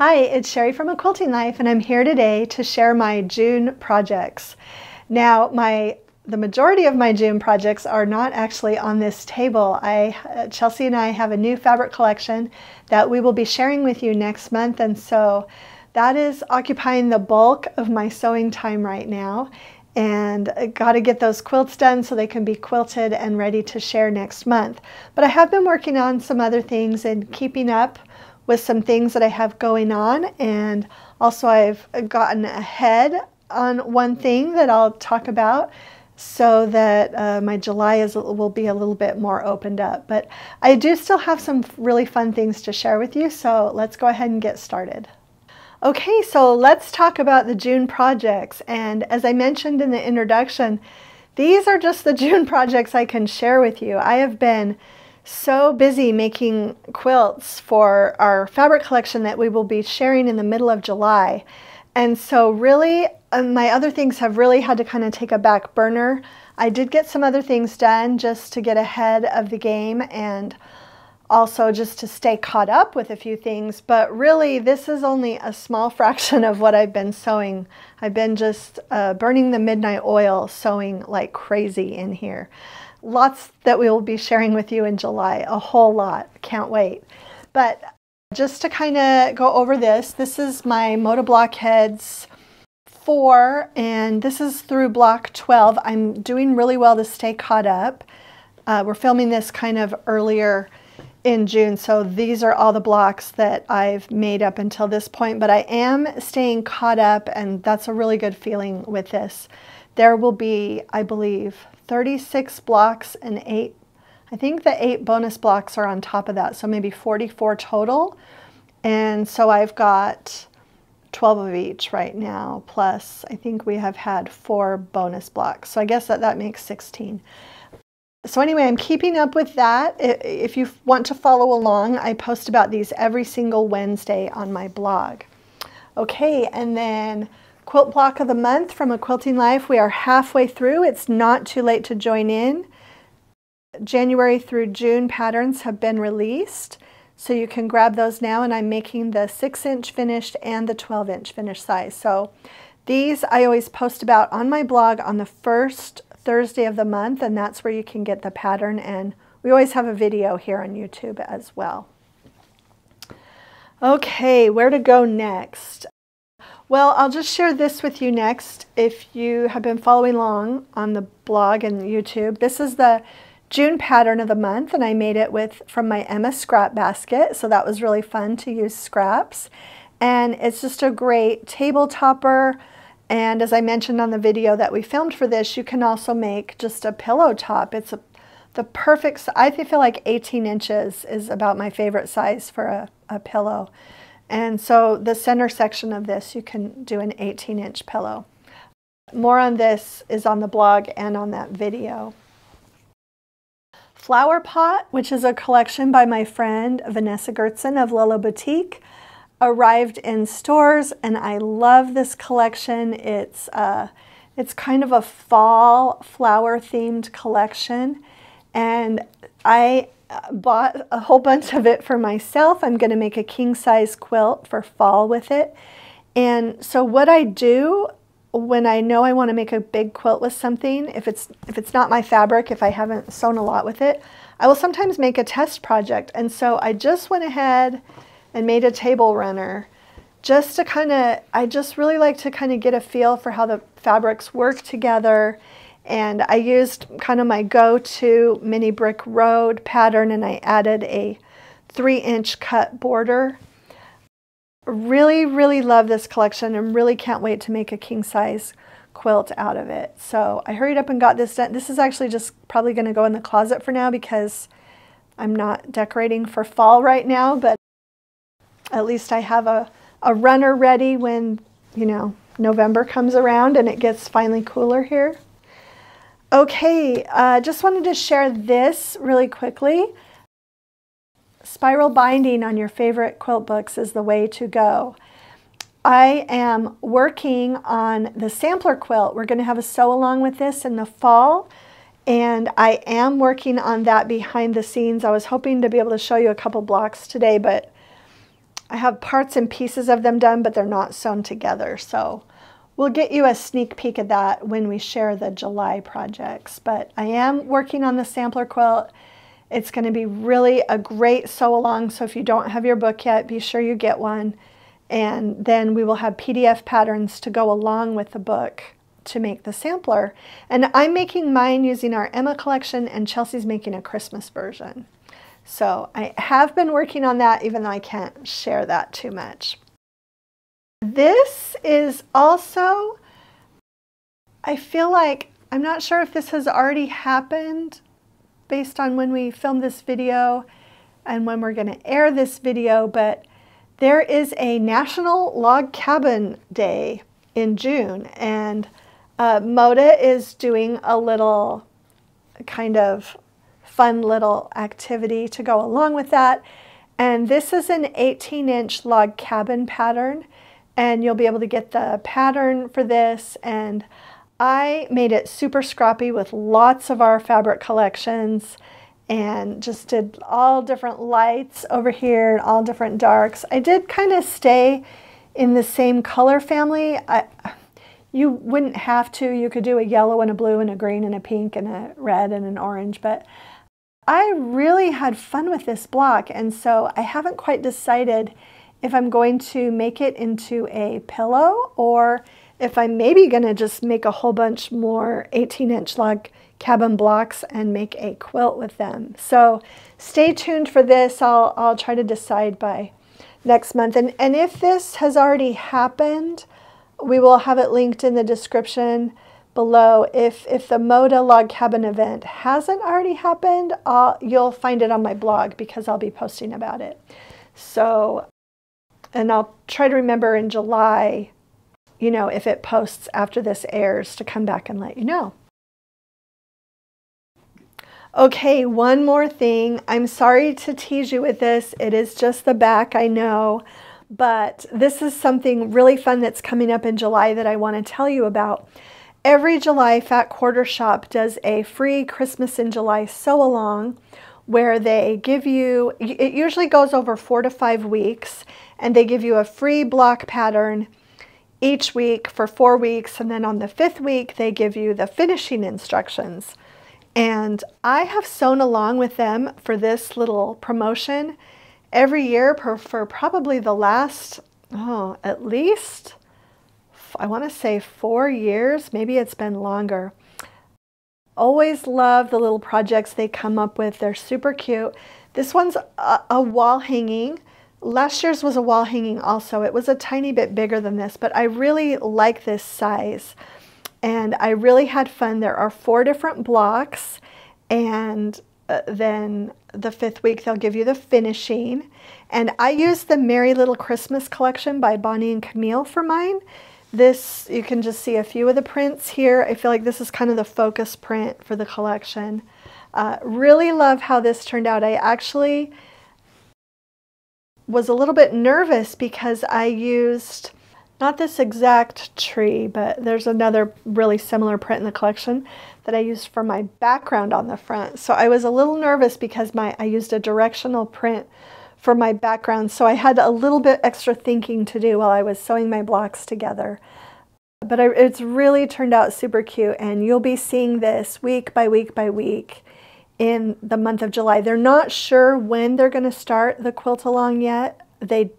Hi, it's Sherri from A Quilting Life, and I'm here today to share my June projects. Now, the majority of my June projects are not actually on this table. Chelsi and I have a new fabric collection that we will be sharing with you next month, and so that is occupying the bulk of my sewing time right now. And I got to get those quilts done so they can be quilted and ready to share next month. But I have been working on some other things and keeping up with some things that I have going on, and also I've gotten ahead on one thing that I'll talk about so that my July will be a little bit more opened up. But I do still have some really fun things to share with you, so let's go ahead and get started. Okay, so let's talk about the June projects, and as I mentioned in the introduction, these are just the June projects I can share with you. I have been so busy making quilts for our fabric collection that we will be sharing in the middle of July. And so really, my other things have really had to kind of take a back burner. I did get some other things done just to get ahead of the game and also just to stay caught up with a few things. But really, this is only a small fraction of what I've been sewing. I've been just burning the midnight oil, sewing like crazy in here. Lots that we will be sharing with you in July, a whole lot. Can't wait. But just to kind of go over this is my Moda Blockheads 4, and this is through block 12. I'm doing really well to stay caught up. We're filming this kind of earlier in June, so these are all the blocks that I've made up until this point, but I am staying caught up, and that's a really good feeling with this. There will be, I believe, 36 blocks and I think the 8 bonus blocks are on top of that, so maybe 44 total. And so I've got 12 of each right now, plus I think we have had 4 bonus blocks. So I guess that makes 16. So anyway, I'm keeping up with that. If you want to follow along, I post about these every single Wednesday on my blog. Okay, and then Quilt Block of the Month from A Quilting Life. We are halfway through. It's not too late to join in. January through June patterns have been released, so you can grab those now, and I'm making the 6-inch finished and the 12-inch finished size. So these I always post about on my blog on the first Thursday of the month, and that's where you can get the pattern, and we always have a video here on YouTube as well. Okay, where to go next? Well, I'll just share this with you next if you have been following along on the blog and YouTube. This is the June pattern of the month, and I made it from my Emma scrap basket, so that was really fun to use scraps. And it's just a great table topper, and as I mentioned on the video that we filmed for this, you can also make just a pillow top. It's the perfect, I feel like 18 inches is about my favorite size for a pillow. And so the center section of this, you can do an 18-inch pillow. More on this is on the blog and on that video. Flower Pot, which is a collection by my friend Vanessa Gertzen of Lolo Boutique, arrived in stores, and I love this collection. It's kind of a fall flower themed collection, and I bought a whole bunch of it for myself. I'm going to make a king-size quilt for fall with it. And so what I do when I know I want to make a big quilt with something, if it's not my fabric, if I haven't sewn a lot with it, I will sometimes make a test project. And so I just went ahead and made a table runner just to I just really like to kind of get a feel for how the fabrics work together. And I used kind of my go-to mini brick road pattern, and I added a 3-inch cut border. Really, really love this collection and really can't wait to make a king-size quilt out of it. So I hurried up and got this done. This is actually just probably going to go in the closet for now because I'm not decorating for fall right now, but at least I have a runner ready when, you know, November comes around and it gets finally cooler here. Okay, just wanted to share this really quickly. Spiral binding on your favorite quilt books is the way to go. I am working on the sampler quilt. We're going to have a sew along with this in the fall, and I am working on that behind the scenes. I was hoping to be able to show you a couple blocks today, but I have parts and pieces of them done, but they're not sewn together. So we'll get you a sneak peek of that when we share the July projects. But I am working on the sampler quilt. It's going to be really a great sew along. So if you don't have your book yet, be sure you get one. And then we will have PDF patterns to go along with the book to make the sampler. And I'm making mine using our Emma collection, and Chelsi's making a Christmas version. So I have been working on that, even though I can't share that too much. This is also, I feel like, I'm not sure if this has already happened based on when we filmed this video and when we're going to air this video, but there is a National Log Cabin Day in June, and Moda is doing a little kind of fun little activity to go along with that. And this is an 18-inch log cabin pattern, and you'll be able to get the pattern for this. And I made it super scrappy with lots of our fabric collections, and just did all different lights over here and all different darks. I did kind of stay in the same color family. You wouldn't have to. You could do a yellow and a blue and a green and a pink and a red and an orange, but I really had fun with this block, and so I haven't quite decided if I'm going to make it into a pillow or if I'm maybe going to just make a whole bunch more 18-inch log cabin blocks and make a quilt with them. So stay tuned for this. I'll try to decide by next month. And if this has already happened, we will have it linked in the description below. If the Moda log cabin event hasn't already happened, you'll find it on my blog because I'll be posting about it. So, and I'll try to remember in July, you know, if it posts after this airs, to come back and let you know. Okay, one more thing. I'm sorry to tease you with this. It is just the back, I know, but this is something really fun that's coming up in July that I want to tell you about. Every July, Fat Quarter Shop does a free Christmas in July sew-along where they give you, it usually goes over 4 to 5 weeks, and they give you a free block pattern each week for 4 weeks, and then on the 5th week, they give you the finishing instructions. And I have sewn along with them for this little promotion every year for probably the last, at least, I want to say 4 years, maybe it's been longer. Always love the little projects they come up with. They're super cute. This one's a wall hanging. Last year's was a wall hanging also. It was a tiny bit bigger than this, but I really like this size. And I really had fun. There are 4 different blocks, and then the 5th week they'll give you the finishing. And I used the Merry Little Christmas collection by Bonnie and Camille for mine. This, you can just see a few of the prints here. I feel like this is kind of the focus print for the collection. Really love how this turned out. I actually was a little bit nervous because I used, not this exact tree, but there's another really similar print in the collection that I used for my background on the front. So I was a little nervous because I used a directional print for my background, so I had a little bit extra thinking to do while I was sewing my blocks together. But it's really turned out super cute, and you'll be seeing this week by week by week in the month of July. They're not sure when they're going to start the quilt along yet. They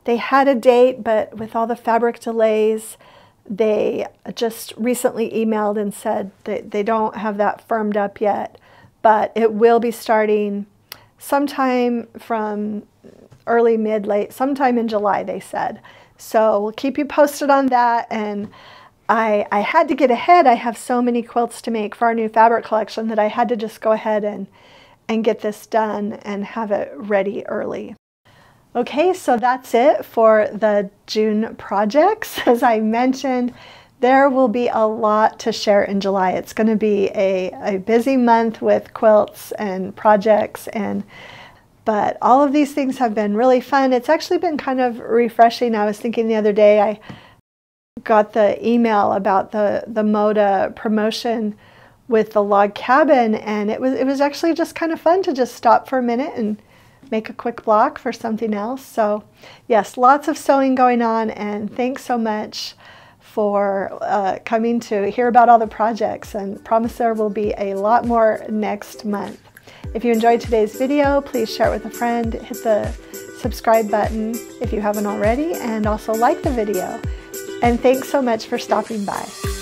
had a date, but with all the fabric delays, they just recently emailed and said that they don't have that firmed up yet, but it will be starting sometime from early, mid, late, sometime in July, they said. So we'll keep you posted on that. And I had to get ahead. I have so many quilts to make for our new fabric collection that I had to just go ahead and get this done and have it ready early. Okay, so that's it for the June projects. As I mentioned, there will be a lot to share in July. It's going to be a busy month with quilts and projects, but all of these things have been really fun. It's actually been kind of refreshing. I was thinking the other day, I got the email about the Moda promotion with the log cabin, and it was actually just kind of fun to just stop for a minute and make a quick block for something else. So yes, lots of sewing going on, and thanks so much for coming to hear about all the projects, and promise there will be a lot more next month. If you enjoyed today's video, please share it with a friend, hit the subscribe button if you haven't already, and also like the video. And thanks so much for stopping by.